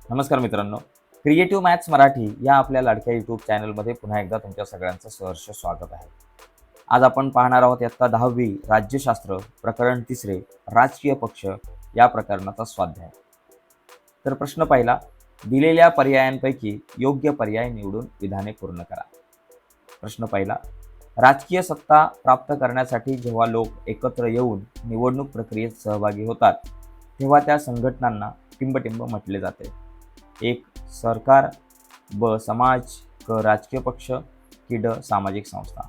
नमस्कार मित्रांनो, creative maths Marathi या आपल्या लाडक्या यूट्यूब चॅनलमध्ये पुन्हा एकदा तुमच्या सगळ्यांचं सहर्ष स्वागत आहे. आज आपण पाहणार आहोत इयत्ता 10वी राज्यशास्त्र प्रकरण 3 राजकीय पक्ष या प्रकरणाचा स्वाध्याय. तर प्रश्न पहिला, दिलेल्या पर्यायांपैकी योग्य पर्याय निवडून विधाने पूर्ण करा. प्रश्न पहिला, राजकीय सत्ता प्राप्त करण्यासाठी जेव्हा लोक एकत्र येऊन निवडणूक प्रक्रियेत सहभागी होतात तेव्हा त्या संघटनांना टिंबटिंब म्हटले जाते. 1 सरकार, ब समाज, क राजकीय पक्ष की ड सामाजिक संस्था.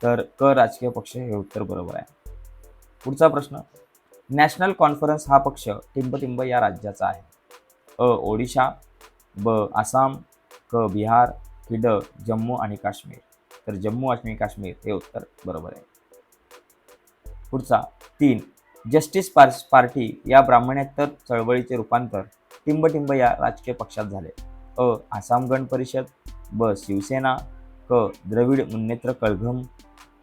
तर क राजकीय पक्ष हे उत्तर बरोबर आहे. पुढचा प्रश्न, नॅशनल कॉन्फरन्स हा पक्ष टिंबटिंब या राज्याचा आहे. अ ओडिशा, ब आसाम, क बिहार की ड जम्मू आणि काश्मीर. तर जम्मू आणि काश्मीर हे उत्तर बरोबर आहे. पुढचा 3 जस्टिस पार्टी या ब्राह्मणेतर चळवळीचे रूपांतर टिंबटिंब या राजकीय पक्षात झाले. अ आसाम गण परिषद, ब शिवसेना, क द्रविड मुन्नेत्र कळघम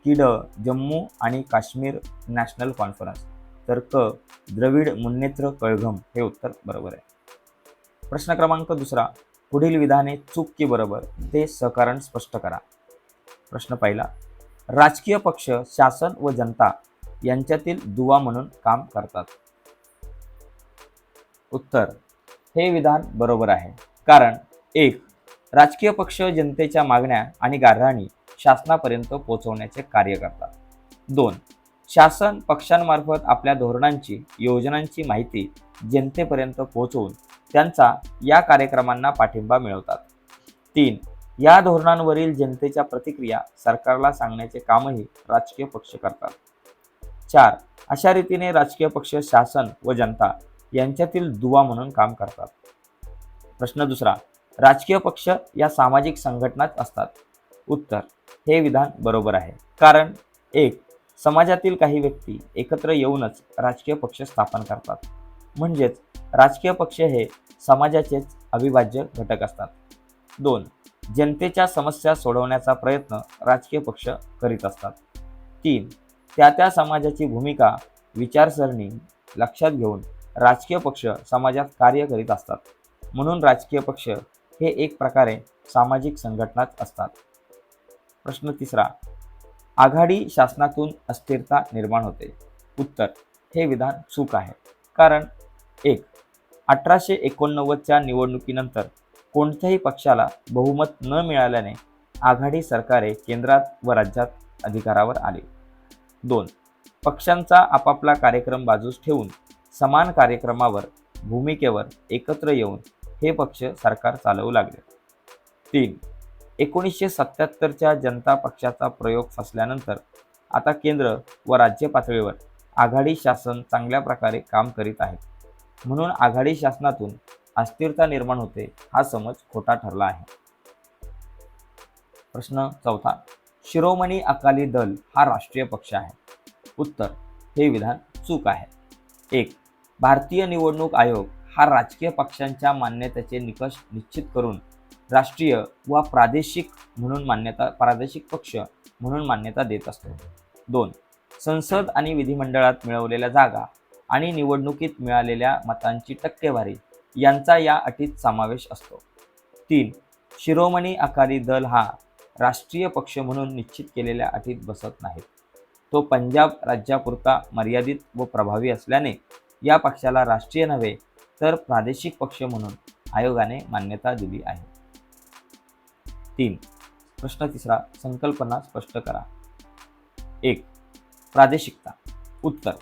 की ड जम्मू आणि काश्मीर नॅशनल कॉन्फरन्स. तर क द्रविड मुन्नेत्र कळघम हे उत्तर बरोबर आहे. प्रश्न क्रमांक 2, पुढील विधाने चूक की बरोबर ते सकारण स्पष्ट करा. प्रश्न पहिला, राजकीय पक्ष शासन व जनता यांच्यातील दुवा म्हणून काम करतात. उत्तर, हे विधान बरोबर आहे, कारण 1 राजकीय पक्ष जनतेच्या मागण्या आणि गाऱ्हाणी शासनापर्यंत पोहोचवण्याचे कार्य करतात. 2 शासन पक्षांमार्फत आपल्या धोरणांची योजनांची माहिती जनतेपर्यंत पोहोचवून त्यांचा या कार्यक्रमांना पाठिंबा मिळवतात. 3 या धोरणांवरील जनतेच्या प्रतिक्रिया सरकारला सांगण्याचे कामही राजकीय पक्ष करतात. 4 अशा रीतीने राजकीय पक्ष शासन व जनता यांच्यातील दुवा म्हणून काम करतात. प्रश्न 2, राजकीय पक्ष या सामाजिक संघटनाच असतात. उत्तर, हे विधान बरोबर आहे, कारण 1 समाजातील काही व्यक्ती एकत्र येऊनच राजकीय पक्ष स्थापन करतात, म्हणजेच राजकीय पक्ष हे समाजाचेच अविभाज्य घटक असतात. 2 जनतेच्या समस्या सोडवण्याचा प्रयत्न राजकीय पक्ष करीत असतात. 3 त्या समाजाची भूमिका विचारसरणी लक्षात घेऊन राजकीय पक्ष समाजात कार्य करीत असतात, म्हणून राजकीय पक्ष हे एक प्रकारे सामाजिक संघटनाच असतात. प्रश्न 3, आघाडी शासनातून अस्थिरता निर्माण होते. उत्तर, हे विधान चूक आहे, कारण 1 1889च्या निवडणुकीनंतर कोणत्याही पक्षाला बहुमत न मिळाल्याने आघाडी सरकारे केंद्रात व राज्यात अधिकारावर आली. 2 पक्षांचा आपापला कार्यक्रम बाजूस ठेवून समान कार्यक्रमावर भूमिकेवर एकत्र येऊन हे पक्ष सरकार चालवू लागले. 3 1977च्या जनता पक्षाचा प्रयोग फसल्यानंतर आता केंद्र व राज्य पातळीवर आघाडी शासन चांगल्या प्रकारे काम करीत आहे, म्हणून आघाडी शासनातून अस्थिरता निर्माण होते हा समज खोटा ठरला आहे. प्रश्न 4, शिरोमणी अकाली दल हा राष्ट्रीय पक्ष आहे. उत्तर, हे विधान चूक आहे. 1 भारतीय निवडणूक आयोग हा राजकीय पक्षांच्या मान्यतेचे निकष निश्चित करून राष्ट्रीय व प्रादेशिक पक्ष म्हणून मान्यता देत असतो. 2 संसद आणि विधिमंडळात मिळवलेल्या जागा आणि निवडणुकीत मिळालेल्या मतांची टक्केवारी यांचा या अटीत समावेश असतो. 3 शिरोमणी अकाली दल हा राष्ट्रीय पक्ष म्हणून निश्चित केलेल्या अटीत बसत नाहीत. तो पंजाब राज्यापुरता मर्यादित व प्रभावी असल्याने या पक्षाला राष्ट्रीय नव्हे तर प्रादेशिक पक्ष म्हणून आयोगाने मान्यता दिली आहे. 3 प्रश्न 3, संकल्पना स्पष्ट करा. 1 प्रादेशिकता. उत्तर,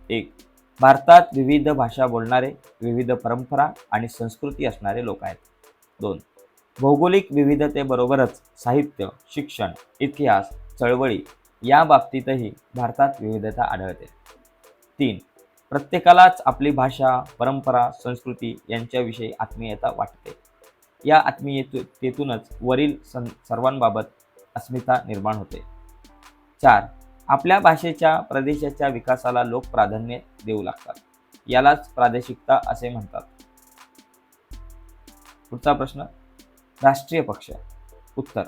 1 भारतात विविध भाषा बोलणारे, विविध परंपरा आणि संस्कृती असणारे लोक आहेत. 2 भौगोलिक विविधतेबरोबरच साहित्य, शिक्षण, इतिहास, चळवळी या बाबतीतही भारतात विविधता आढळते. 3 प्रत्येकालाच आपली भाषा, परंपरा, संस्कृती यांच्याविषयी आत्मीयता वाटते. या आत्मीयतेतूनच वरील सर्वांबाबत अस्मिता निर्माण होते. 4 आपल्या भाषेच्या प्रदेशाच्या विकासाला लोक प्राधान्य देऊ लागतात. यालाच प्रादेशिकता असे म्हणतात. पुढचा प्रश्न, राष्ट्रीय पक्ष. उत्तर,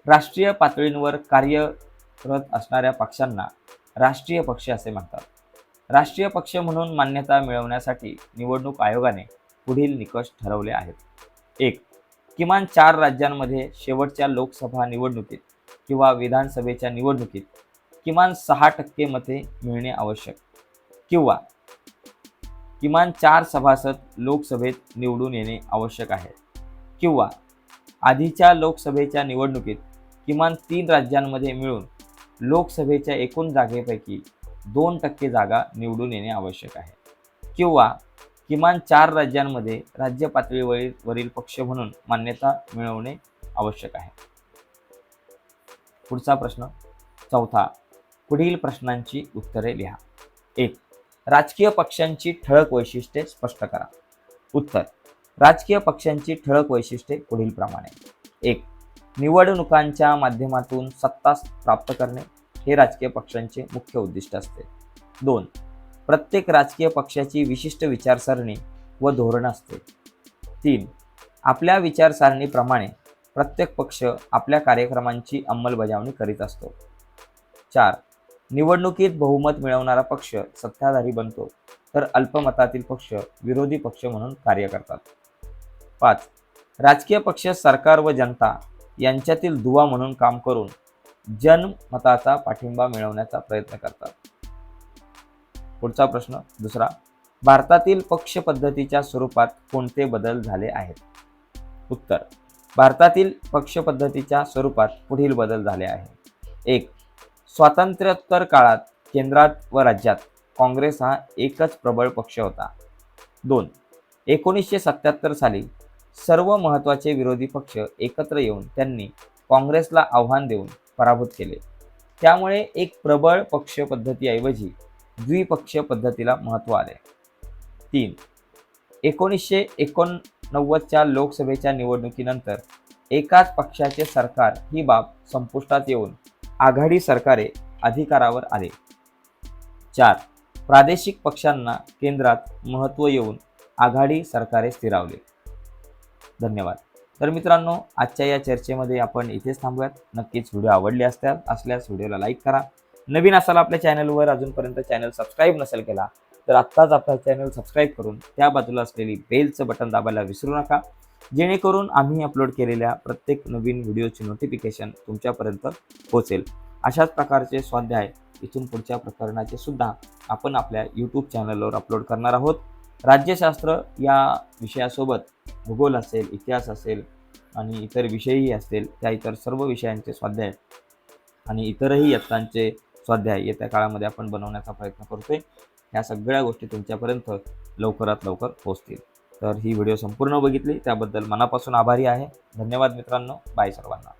राष्ट्रीय पातळीवर कार्यरत असणाऱ्या पक्षांना राष्ट्रीय पक्ष असे म्हणतात. राष्ट्रीय पक्ष म्हणून मान्यता मिळवण्यासाठी निवडणूक आयोगाने पुढील निकष ठरवले आहेत. 1. किमान 4 राज्यांमध्ये शेवटच्या लोकसभा निवडणुकीत किंवा विधानसभेच्या निवडणुकीत किमान 6% मते मिळणे आवश्यक, किंवा किमान 4 सभासद लोकसभेत निवडून येणे आवश्यक आहे, किंवा आधीच्या लोकसभेच्या निवडणुकीत किमान 3 राज्यांमध्ये मिळून लोकसभेच्या एकूण जागेपैकी 2% जागा निवडून येणे आवश्यक आहे, किंवा किमान 4 राज्यांमध्ये राज्य पातळीवरील पक्ष म्हणून मान्यता मिळवणे आवश्यक आहे. पुढचा प्रश्न 4. पुढील प्रश्नांची उत्तरे लिहा. 1. राजकीय पक्षांची ठळक वैशिष्ट्ये स्पष्ट करा. उत्तर: राजकीय पक्षांची ठळक वैशिष्ट्ये पुढीलप्रमाणे. 1. निवडणुकांच्या माध्यमातून सत्ता प्राप्त करणे हे राजकीय पक्षांचे मुख्य उद्दिष्ट असते. 2. प्रत्येक राजकीय पक्षाची विशिष्ट विचारसरणी व धोरण असते. 3. आपल्या विचारसरणीप्रमाणे प्रत्येक पक्ष आपल्या कार्यक्रमांची अंमलबजावणी करीत असतो. 4. निवडणुकीत बहुमत मिळवणारा पक्ष सत्ताधारी बनतो, तर अल्पमतातील पक्ष विरोधी पक्ष म्हणून कार्य करतात. 5. राजकीय पक्ष सरकार व जनता यांच्यातील दुवा म्हणून काम करून जनमताचा पाठिंबा मिळवण्याचा प्रयत्न करतात. पुढचा प्रश्न 2. भारतातील पक्ष पद्धतीच्या स्वरूपात कोणते बदल झाले आहेत? उत्तर: भारतातील पक्ष पद्धतीच्या स्वरूपात पुढील बदल झाले आहेत. 1. स्वातंत्र्योत्तर काळात केंद्रात व राज्यात काँग्रेस हा एकच प्रबळ पक्ष होता. 2. 1977 साली सर्व महत्त्वाचे विरोधी पक्ष एकत्र येऊन त्यांनी काँग्रेसला आव्हान देऊन पराभूत केले. त्यामुळे एक प्रबळ पक्ष पद्धतीऐवजी द्विपक्षीय पद्धतीला महत्त्व आले. 3. 1989च्या लोकसभेच्या निवडणुकीनंतर एकाच पक्षाचे सरकार ही बाब संपुष्टात येऊन आघाडी सरकारे अधिकारावर आले. 4. प्रादेशिक पक्षांना केंद्रात महत्त्व येऊन आघाडी सरकारे स्थिरावले. धन्यवाद. तर मित्रांनो, आजच्या या चर्चेमध्ये आपण इथेच थांबूयात. नक्कीच व्हिडिओ आवडले असल्यास व्हिडिओला लाईक करा. नवीन असाल आपल्या चॅनलवर, अजूनपर्यंत चॅनल सबस्क्राईब नसेल केला तर आत्ताच आपला चॅनल सबस्क्राईब करून त्या बाजूला असलेली बेलचं बटन दाबायला विसरू नका, जेणेकरून आम्ही अपलोड केलेल्या प्रत्येक नवीन व्हिडिओची नोटिफिकेशन तुमच्यापर्यंत पोहोचेल. अशाच प्रकारचे स्वाध्याय इथून पुढच्या प्रकरणाचे सुद्धा आपण आपल्या यूट्यूब चॅनलवर अपलोड करणार आहोत. राज्यशास्त्र या विषयासोबत भूगोल असेल, इतिहास असेल आणि इतर विषयही असतील, त्या इतर सर्व विषयांचे स्वाध्याय आणि इतरही इयत्तांचे स्वाध्याय येत्या काळामध्ये आपण बनवण्याचा प्रयत्न करतोय. ह्या सगळ्या गोष्टी तुमच्यापर्यंत लवकरात लवकर पोहोचतील. तर ही व्हिडिओ संपूर्ण बघितली त्याबद्दल मनापासून आभारी आहे. धन्यवाद मित्रांनो. बाय सर्वांना.